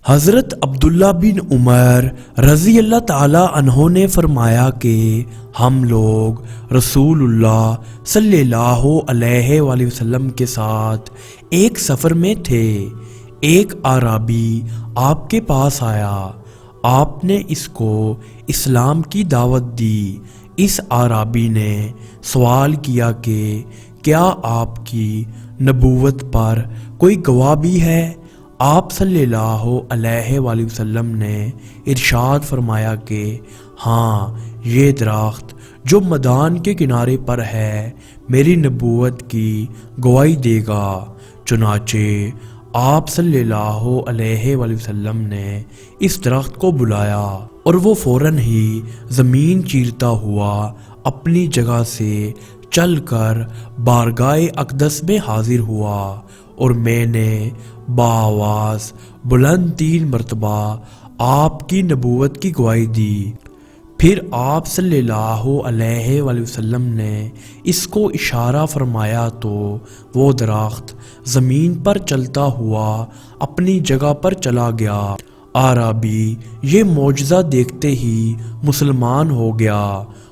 حضرت عبداللہ بن عمر رضی اللہ تعالی عنہ نے فرمایا کہ ہم لوگ رسول اللہ صلی اللہ علیہ وآلہ وسلم کے ساتھ ایک سفر میں تھے۔ ایک اعرابی آپ کے پاس آیا، آپ نے اس کو اسلام کی دعوت دی۔ اس اعرابی نے سوال کیا کہ کیا آپ کی نبوت پر کوئی گواہ بھی ہے؟ آپ صلی اللہ علیہ وآلہ وسلم نے ارشاد فرمایا کہ ہاں، یہ درخت جو میدان کے کنارے پر ہے میری نبوت کی گواہی دے گا۔ چنانچہ آپ صلی اللہ علیہ وآلہ وسلم نے اس درخت کو بلایا اور وہ فوراً ہی زمین چیرتا ہوا اپنی جگہ سے چل کر بارگاہ اقدس میں حاضر ہوا، اور میں نے بآواز بلند 3 مرتبہ آپ کی نبوت کی گواہی دی۔ پھر آپ صلی اللہ علیہ وآلہ وسلم نے اس کو اشارہ فرمایا تو وہ درخت زمین پر چلتا ہوا اپنی جگہ پر چلا گیا۔ اعرابی یہ معجزہ دیکھتے ہی مسلمان ہو گیا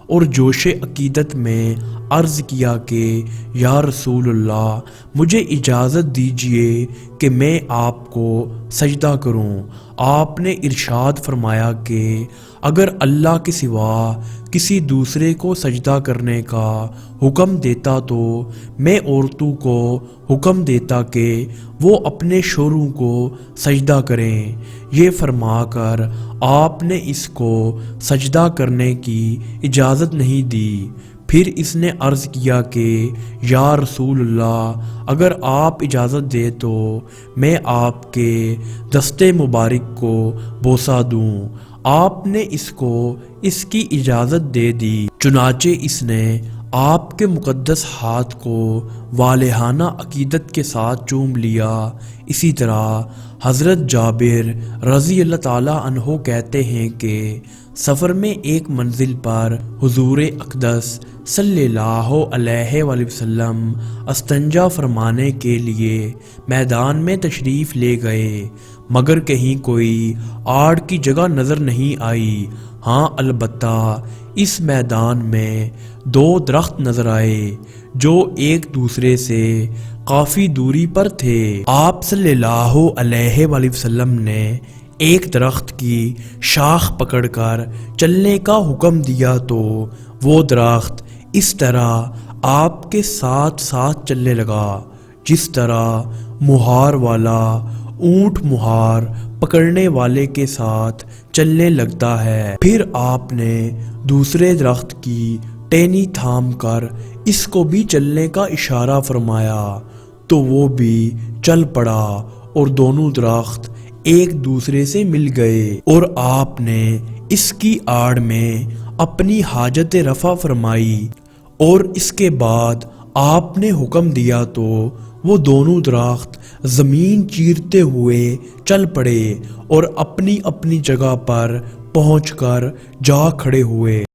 اور جوش عقیدت میں عرض کیا کہ یا رسول اللہ، مجھے اجازت دیجیے کہ میں آپ کو سجدہ کروں۔ آپ نے ارشاد فرمایا کہ اگر اللہ کے سوا کسی دوسرے کو سجدہ کرنے کا حکم دیتا تو میں عورتوں کو حکم دیتا کہ وہ اپنے شوہروں کو سجدہ کریں۔ یہ فرما کر آپ نے اس کو سجدہ کرنے کی اجازت نہیں دی۔ پھر اس نے عرض کیا کہ یا رسول اللہ، اگر آپ اجازت دے تو میں آپ کے دستے مبارک کو بوسہ دوں۔ آپ نے اس کو اس کی اجازت دے دی۔ چنانچہ اس نے آپ کے مقدس ہاتھ کو والہانہ عقیدت کے ساتھ چوم لیا۔ اسی طرح حضرت جابر رضی اللہ تعالی عنہ کہتے ہیں کہ سفر میں ایک منزل پر حضور اقدس صلی اللہ علیہ وآلہ وسلم استنجا فرمانے کے لیے میدان میں تشریف لے گئے، مگر کہیں کوئی آڑ کی جگہ نظر نہیں آئی۔ ہاں، البتہ اس میدان میں 2 درخت نظر آئے جو ایک دوسرے سے کافی دوری پر تھے۔ آپ صلی اللہ علیہ وآلہ وسلم نے ایک درخت کی شاخ پکڑ کر چلنے کا حکم دیا تو وہ درخت اس طرح آپ کے ساتھ ساتھ چلنے لگا جس طرح مہار والا اونٹ مہار پکڑنے والے کے ساتھ چلنے لگتا ہے۔ پھر آپ نے دوسرے درخت کی ٹہنی تھام کر اس کو بھی چلنے کا اشارہ فرمایا تو وہ بھی چل پڑا اور دونوں درخت ایک دوسرے سے مل گئے، اور آپ نے اس کی آڑ میں اپنی حاجت رفع فرمائی، اور اس کے بعد آپ نے حکم دیا تو وہ دونوں درخت زمین چیرتے ہوئے چل پڑے اور اپنی اپنی جگہ پر پہنچ کر جا کھڑے ہوئے۔